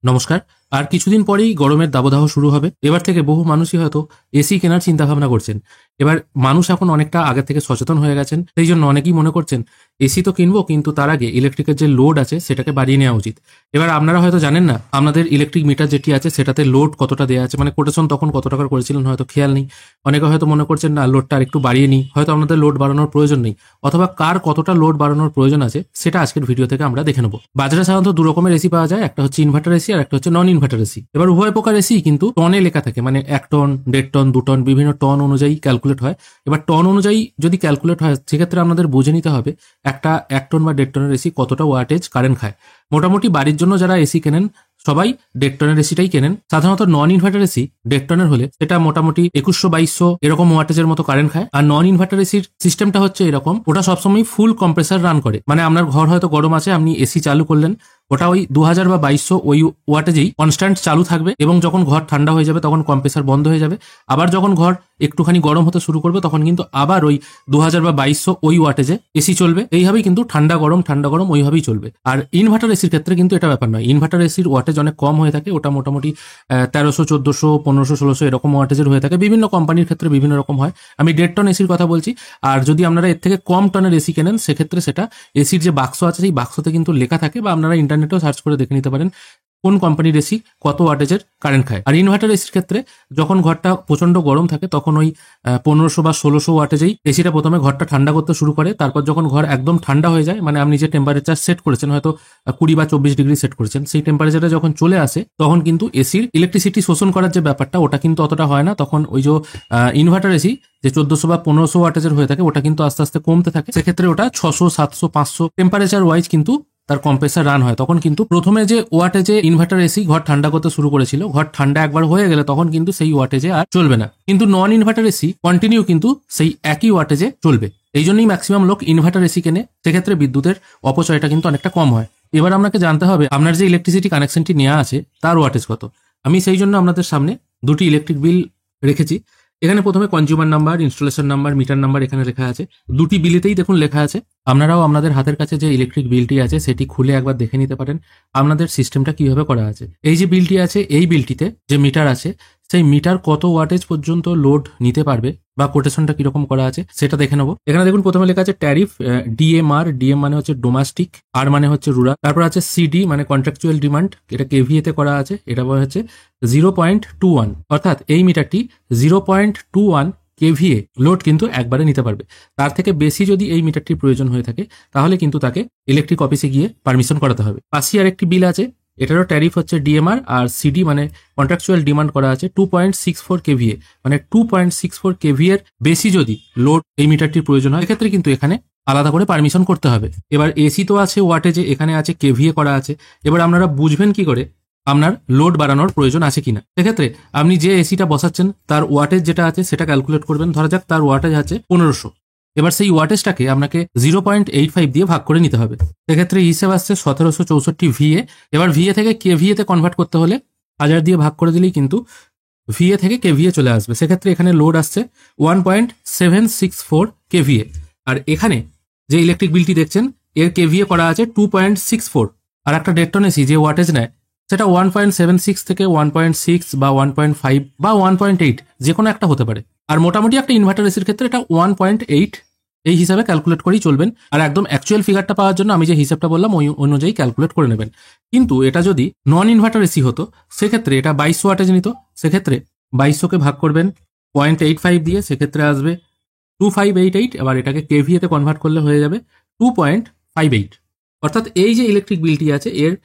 নমস্কার। আর কিছুদিন পরেই গরমের দাবদাহ শুরু হবে। এবার থেকে বহু মানুষই হয়তো এসি কেনার চিন্তা ভাবনা করছেন। এবার মানুষ এখন অনেকটা আগে থেকে সচেতন হয়ে গেছেন, সেই জন্য অনেকেই মনে করছেন এসি তো কিনবো, কিন্তু তার আগে ইলেকট্রিকের যে লোড আছে সেটাকে বাড়িয়ে নেওয়া উচিত। এবার আপনারা হয়তো জানেন না আপনাদের ইলেকট্রিক মিটার যেটি আছে সেটাতে লোড কতটা দেওয়া আছে, মানে কোটেশন তখন কত টাকার করেছিলেন হয়তো খেয়াল নেই। অনেকে হয়তো মনে করছেন না লোডটা আর একটু বাড়িয়ে নিই, হয়তো আপনাদের লোড বাড়ানোর প্রয়োজন নেই, অথবা কার কতটা লোড বাড়ানোর প্রয়োজন আছে সেটা আজকের ভিডিও থেকে আমরা দেখে নেবো। বাজারে সাধারণত দু রকমের এসি পাওয়া যায়, একটা হচ্ছে ইনভার্টার এসি আর একটা হচ্ছে নন ইনভার্টার এসি। এবার উভয় প্রকার এসি কিন্তু টনে লেখা থাকে, মানে 1 টন, 1.5 টন, 2 টন, বিভিন্ন টন অনুযায়ী ক্যালকুলেট হয়। এবার টন অনুযায়ী যদি ক্যালকুলেট হয় সেক্ষেত্রে আপনাদের বুঝে নিতে হবে একটা 1 টন বা 1.5 টনের এসি কতটা ওয়াটেজ কারেন্ট খায়। মোটামুটি বাড়ির জন্য যারা এসি কেনেন সবাই 1.5 টনের এসিটাই কেনেন। সাধারণত নন ইনভার্টার এসি 1.5 টনের হলে সেটা মোটামুটি 2100-2200 এরকম ওয়াটেজের মতো কারেন্ট খায়। আর নন ইনভার্টার এসির সিস্টেমটা হচ্ছে এরকম, ওটা সবসময় ফুল কম্প্রেসার রান করে, মানে আপনার ঘর হয়তো গরম আছে, আপনি এসি চালু করলেন, ওটা ওই 2000 বা 2200 ওই ওয়াটেজেই কনস্ট্যান্ট চালু থাকবে, এবং যখন ঘর ঠান্ডা হয়ে যাবে তখন কম্প্রেসার বন্ধ হয়ে যাবে। আবার যখন ঘর একটুখানি গরম হতে শুরু করবে তখন কিন্তু আবার ওই 2000 বা 2200 ওই ওয়াটেজে এসি চলবে। এইভাবেই কিন্তু ঠান্ডা গরম ওইভাবেই চলবে। আর ইনভার্টার এসির ক্ষেত্রে কিন্তু এটা ব্যাপার নয়। ইনভার্টার এসির ওয়াটেজ অনেক কম হয়ে থাকে, ওটা মোটামুটি 1300, 1400, 1500, 1600 এরকম ওয়াটেজের হয়ে থাকে। বিভিন্ন কোম্পানির ক্ষেত্রে বিভিন্ন রকম হয়। আমি 1.5 টন এসির কথা বলছি। আর যদি আপনারা এর থেকে কম টনের এসি কেনেন সেক্ষেত্রে সেটা এসির যে বাক্স আছে সেই বাক্সতে কিন্তু লেখা থাকে, বা আপনারা ইন্টারনেটেও সার্চ করে দেখে নিতে পারেন কোন কোম্পানির এসি কত ওয়াটেজের কারেন্ট খায়। আর ইনভার্টার এসির ক্ষেত্রে যখন ঘরটা প্রচন্ড গরম থাকে তখন ওই 1500 বা 1600 ওয়াটেজেই এসিটা প্রথমে ঘরটা ঠান্ডা করতে শুরু করে। তারপর যখন ঘর একদম ঠান্ডা হয়ে যায়, মানে আপনি যে টেম্পারেচার সেট করেছেন, হয়তো 20 বা 24 ডিগ্রি সেট করেছেন, সেই টেম্পারেচারে যখন চলে আসে তখন কিন্তু এসির ইলেকট্রিসিটি শোষণ করার যে ব্যাপারটা ওটা কিন্তু অতটা হয় না। তখন ওই যে ইনভার্টার এসি যে 1400 বা 1500 ওয়াটেজের হয়ে থাকে ওটা কিন্তু আস্তে আস্তে কমতে থাকে। সেক্ষেত্রে ওটা 600, 700, 500 টেম্পারেচার ওয়াইজ কিন্তু তার কম্প্রেসার রান হয়। তখন কিন্তু প্রথমে যে ওয়াটেজে ইনভার্টার এসি ঘর ঠান্ডা করতে শুরু করেছিল, ঘর ঠান্ডা একবার হয়ে গেলে তখন কিন্তু সেই ওয়াটেজে আর চলবে না। কিন্তু নন ইনভার্টার এসি কন্টিনিউ কিন্তু সেই একই ওয়াটেজে চলবে। এই জন্যই ম্যাক্সিমাম লোক ইনভার্টার এসি কেনে। সেক্ষেত্রে বিদ্যুতের অপচয়টা কিন্তু অনেকটা কম হয়। এবার আপনাকে জানতে হবে আপনার যে ইলেকট্রিসিটি কানেকশনটি নেওয়া আছে তার ওয়াটেজ কত। আমি সেই জন্য আপনাদের সামনে দুটি ইলেকট্রিক বিল রেখেছি। এখানে প্রথমে consumer number, installation number, metre number এখানে লেখা আছে। দুটি বিলেতেই দেখুন লেখা আছে। আপনারাও আপনাদের হাতের কাছে যে ইলেকট্রিক বিলটি আছে সেটি খুলে একবার দেখে নিতে পারেন আপনাদের সিস্টেমটা কিভাবে করা আছে। এই যে বিলটি আছে, এই বিলটিতে যে মিটার আছে সেই মিটার কত ওয়াটেজ পর্যন্ত লোড নিতে পারবে বা কোটেশনটা কিরকম করা আছে সেটা দেখে নেবো। এখানে দেখুন প্রথমে লেখা আছে ট্যারিফ, ডিএমআর, ডিএম মানে হচ্ছে ডোমেস্টিক, আর মানে হচ্ছে রুরাল, তারপর আছে সিডি মানে কন্ট্রাকচুয়াল ডিমান্ড, এটা কেভিএ তে করা আছে, এটা বলা হচ্ছে 0.21, অর্থাৎ এই মিটারটি 0.21 কেভিএ লোড কিন্তু একবারে নিতে পারবে। তার থেকে বেশি যদি এই মিটারটির প্রয়োজন হয়ে থাকে তাহলে কিন্তু তাকে ইলেকট্রিক অফিসে গিয়ে পারমিশন করাতে হবে। পাশেই আর একটি বিল আছে, এটারও ট্যারিফ হচ্ছে ডিএমআর, আর সিডি মানে কন্ট্রাকচুয়াল ডিমান্ড করা আছে 2.64 কেভিএ, মানে 2.64 কেভিএ এর বেশি যদি লোড এই মিটারটির প্রয়োজন হয় সেক্ষেত্রে কিন্তু এখানে আলাদা করে পারমিশন করতে হবে। এবার এসি তো আছে ওয়াটেজে, এখানে আছে কেভিএ করা আছে। এবার আপনারা বুঝবেন কি করে আপনার লোড বাড়ানোর প্রয়োজন আছে কিনা। সেক্ষেত্রে আপনি যে এসিটা বসাচ্ছেন তার ওয়াটেজ যেটা আছে সেটা ক্যালকুলেট করবেন। ধরা যাক তার ওয়াটেজ আছে 1500। এবার সেই ওয়াটেজটাকে আপনাকে 0.85 দিয়ে ভাগ করে নিতে হবে। সেক্ষেত্রে হিসেব আসছে 1764 ভিএ। এবার ভিএ থেকে কেভিএ তে কনভার্ট করতে হলে 1000 দিয়ে ভাগ করে দিলেই কিন্তু ভিএ থেকে কেভিএ চলে আসবে। সেক্ষেত্রে এখানে লোড আসছে 1.764 কেভিএ। আর এখানে যে ইলেকট্রিক বিলটি দেখছেন এর কেভিএ করা আছে 2.64। আর একটা 1.5 টন এসি যে ওয়াটেজ নেয় সেটা 1.76 থেকে 1.6 বা 1.5 বা 1.8 যে কোনো একটা হতে পারে। আর মোটামুটি একটা ইনভার্টার এসির ক্ষেত্রে এটা 1.8 এই হিসাবে ক্যালকুলেট করেই চলবেন। আর একদম অ্যাকচুয়াল ফিগারটা পাওয়ার জন্য আমি যে হিসাবটা বললাম ওই অনুযায়ী ক্যালকুলেট করে নেবেন। কিন্তু এটা যদি নন ইনভার্টার এসি হতো সেক্ষেত্রে এটা 2200 ওয়াটেজ নিত। সেক্ষেত্রে 2200কে ভাগ করবেন 0.85 দিয়ে, সেক্ষেত্রে আসবে 2588। এবার এটাকে কেভিএ তে কনভার্ট করলে হয়ে যাবে 2.58। অর্থাৎ এই যে ইলেকট্রিক বিলটি আছে এর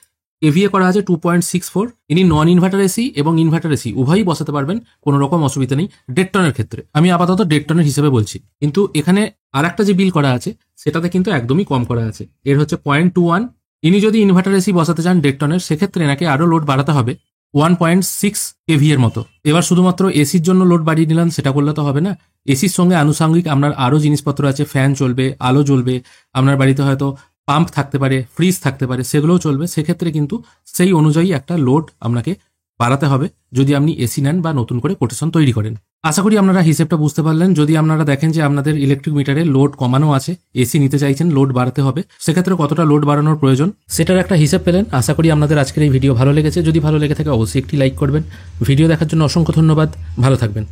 কেভিএ করা আছে 2.64। ইনি নন ইনভার্টার এসি এবং ইনভার্টার এসি উভয়ই বসাতে পারবেন, কোনো রকম অসুবিধা নেই। 1.5 টনের ক্ষেত্রে আমি আপাতত 1.5 টনের হিসেবে বলছি। কিন্তু এখানে আর একটা যে বিল করা আছে সেটাতে কিন্তু একদমই কম করা আছে, এর হচ্ছে 0.21। ইনি যদি ইনভার্টার এসি বসাতে চান 1.5 টনের সেক্ষেত্রে এনাকে আরো লোড বাড়াতে হবে 1.6 কেভিএর মতো। এবার শুধুমাত্র এসির জন্য লোড বাড়িয়ে নিলাম সেটা করলে তো হবে না। এসির সঙ্গে আনুষঙ্গিক আপনার আরো জিনিসপত্র আছে, ফ্যান চলবে, আলো জ্বলবে, আপনার বাড়িতে হয়তো পাম্প থাকতে পারে, ফ্রিজ থাকতে পারে, সেগুলোও চলবে। সেক্ষেত্রে কিন্তু সেই অনুযায়ী একটা লোড আপনাকে বাড়াতে হবে যদি আপনি এসি নেন বা নতুন করে কোটেশন তৈরি করেন। আশা করি আপনারা হিসেবটা বুঝতে পারলেন। যদি আপনারা দেখেন যে আপনাদের ইলেকট্রিক মিটারে লোড কমানো আছে, এসি নিতে চাইছেন, লোড বাড়াতে হবে, সেক্ষেত্রে কতটা লোড বাড়ানোর প্রয়োজন সেটার একটা হিসেব পেলেন। আশা করি আপনাদের আজকের এই ভিডিও ভালো লেগেছে। যদি ভালো লেগে থাকে অবশ্যই একটি লাইক করবেন। ভিডিও দেখার জন্য অসংখ্য ধন্যবাদ। ভালো থাকবেন।